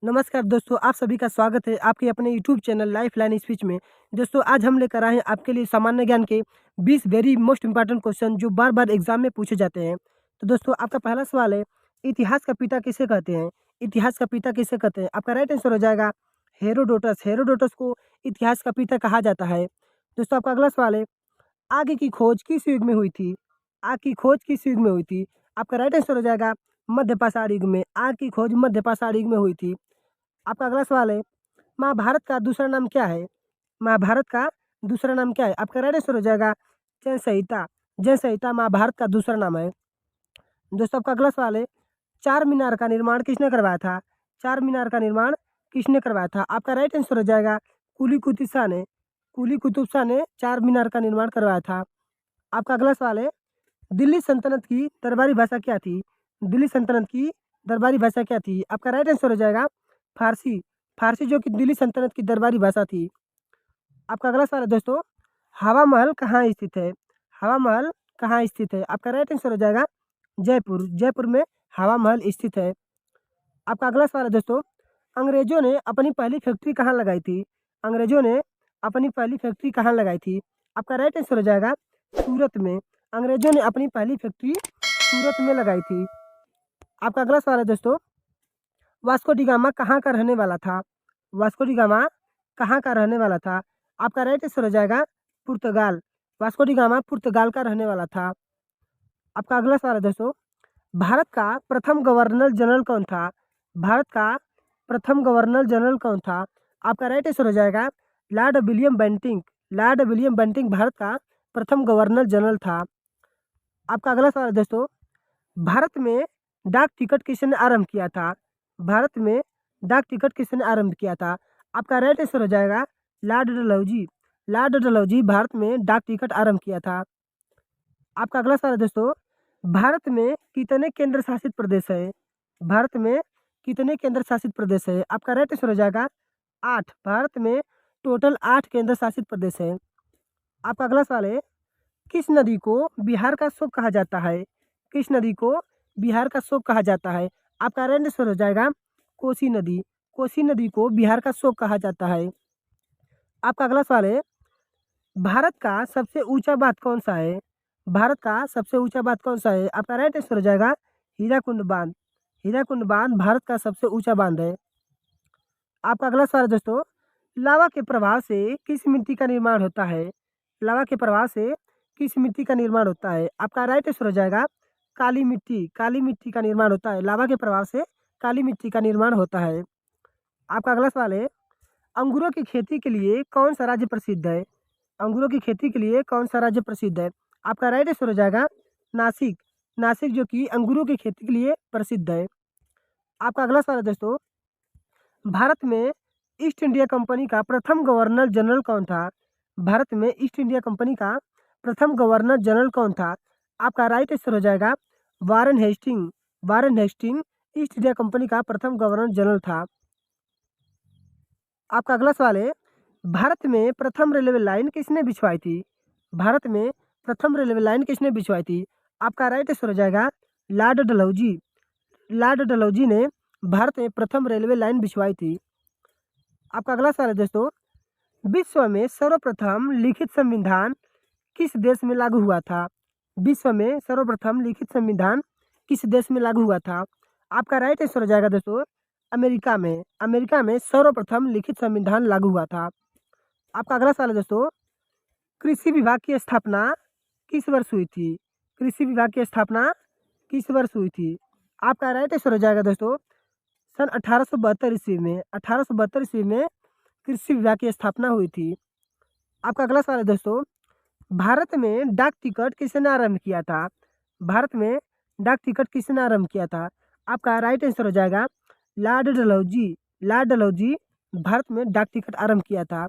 नमस्कार दोस्तों, आप सभी का स्वागत है आपके अपने YouTube channel life line speech में। दोस्तों, आज हम लेकर आए हैं आपके लिए सामान्य ज्ञान के 20 वेरी मोस्ट इंपॉर्टेंट क्वेश्चन जो बार-बार एग्जाम में पूछे जाते हैं। तो दोस्तों, आपका पहला सवाल है, इतिहास का पिता किसे कहते हैं? इतिहास का पिता किसे कहते हैं? आपका राइट आंसर हो जाएगा हेरोडोटस। हेरोडोटस को इतिहास का पिता कहा जाता है। दोस्तों, आपका अगला सवाल है, आग की खोज किस युग में हुई थी? आग की खोज किस युग में हुई थी? आपका राइट आंसर हो जाएगा मध्य पाषाण युग में। आग की खोज मध्य पाषाण युग में हुई थी। आपका अगला सवाल है, महाभारत का दूसरा नाम क्या है? महाभारत का दूसरा नाम क्या है? आपका राइट आंसर हो जाएगा जय संहिता। जय संहिता महाभारत का दूसरा नाम है। दोस्तों, आपका अगला सवाल है, चार मीनार का निर्माण किसने करवाया था? चार मीनार का निर्माण किसने करवाया था? आपका राइट आंसर हो जाएगा कुली कुतुब शाह ने। कुली कुतुब शाह ने चार मीनार का निर्माण करवाया था। आपका अगला सवाल है, दिल्ली सल्तनत की दरबारी भाषा क्या थी? दिल्ली सल्तनत की दरबारी भाषा क्या थी? आपका राइट आंसर हो जाएगा फारसी। फारसी जो कि दिल्ली सल्तनत की दरबारी भाषा थी। आपका अगला सवाल है दोस्तों, हवा महल कहाँ स्थित है? हवा महल कहाँ स्थित है? आपका राइट आंसर हो जाएगा जयपुर। जयपुर में हवा महल स्थित है। आपका अगला सवाल है दोस्तों, अंग्रेजों ने अपनी पहली फैक्ट्री कहाँ लगाई थी? अंग्रेजों ने अपनी पहली फैक्ट्री कहाँ लगाई थी? आपका राइट आंसर हो जाएगा सूरत में। अंग्रेजों ने अपनी पहली फैक्ट्री सूरत में लगाई थी। आपका अगला सवाल है दोस्तों, वास्को डी गामा कहाँ का रहने वाला था? वास्को डी गामा कहाँ का रहने वाला था? आपका राइट आंसर हो जाएगा पुर्तगाल। वास्को डी गामा पुर्तगाल का रहने वाला था। आपका अगला सवाल है दोस्तों, भारत का प्रथम गवर्नर जनरल कौन था? भारत का प्रथम गवर्नर जनरल कौन था? आपका राइट आंसर हो जाएगा Lord William Bentinck. Lord William Bentinck Bharat का प्रथम गवर्नर जनरल था। आपका अगला सवाल है दोस्तों, भारत में डाक टिकट किसने आरंभ किया था? भारत में डाक टिकट किसने आरंभ किया था? आपका राइट आंसर हो जाएगा लॉर्ड डलहौजी। लॉर्ड डलहौजी भारत में डाक टिकट आरंभ किया था। आपका अगला सवाल है दोस्तों, भारत में कितने केंद्र शासित प्रदेश है? भारत में कितने केंद्र शासित प्रदेश है? आपका राइट आंसर हो जाएगा 8। भारत में टोटल 8 केंद्र शासित प्रदेश है। आपका अगला सवाल है, किस नदी को बिहार का शोक कहा जाता है? किस नदी को बिहार का शोक कहा जाता है? आपका राइट आंसर हो जाएगा कोसी नदी। कोसी नदी को बिहार का शोक कहा जाता है। आपका अगला सवाल है, भारत का सबसे ऊंचा बांध कौन सा है? भारत का सबसे ऊंचा बांध कौन सा है? आपका राइट आंसर हो जाएगा हीराकुंड बांध। हीराकुंड बांध भारत का सबसे ऊंचा बांध है। आपका अगला सवाल है दोस्तों, लावा के प्रभाव से किस मिट्टी का निर्माण होता है? लावा के प्रभाव से किस मिट्टी का निर्माण होता है? आपका राइट आंसर हो जाएगा काली मिट्टी। काली मिट्टी का निर्माण होता है। लावा के प्रभाव से काली मिट्टी का निर्माण होता है। आपका अगला सवाल है, अंगूरों की खेती के लिए कौन सा राज्य प्रसिद्ध है? अंगूरों की खेती के लिए कौन सा राज्य प्रसिद्ध है? आपका राइट आंसर हो जाएगा नासिक। नासिक जो कि अंगूरों की खेती के लिए प्रसिद्ध है। आपका अगला सवाल है दोस्तों, भारत में ईस्ट इंडिया कंपनी का प्रथम गवर्नर जनरल कौन था? भारत में ईस्ट इंडिया कंपनी का प्रथम गवर्नर जनरल कौन था? आपका राइट आंसर हो जाएगा Warren Hastings. Warren Hastings East India Company का प्रथम गवर्नर जनरल था। आपका अगला सवाल है, भारत में प्रथम रेलवे लाइन किसने बिछवाई थी? भारत में प्रथम रेलवे लाइन किसने बिछवाई थी? आपका राइट आंसर हो जाएगा लॉर्ड डलहौजी। लॉर्ड डलहौजी ने भारत में प्रथम रेलवे लाइन बिछवाई थी। आपका अगला सवाल है दोस्तों, विश्व में सर्वप्रथम लिखित संविधान किस देश में लागू हुआ था? विश्व में सर्वप्रथम लिखित संविधान किस देश में लागू हुआ था? आपका राइट आंसर हो जाएगा दोस्तों अमेरिका में। अमेरिका में सर्वप्रथम लिखित संविधान लागू हुआ था। आपका अगला सवाल है दोस्तों, कृषि विभाग की स्थापना किस वर्ष हुई थी? कृषि विभाग की स्थापना किस वर्ष हुई थी? आपका राइट आंसर हो जाएगा दोस्तों सन 1872 ईस्वी में। 1872 ईस्वी में कृषि विभाग की स्थापना हुई थी। आपका अगला सवाल है दोस्तों, भारत में डाक टिकट किसने आरंभ किया था? भारत में डाक टिकट किसने आरंभ किया था? आपका राइट आंसर हो जाएगा लॉर्ड डलहौजी। लॉर्ड डलहौजी भारत में डाक टिकट आरंभ किया था।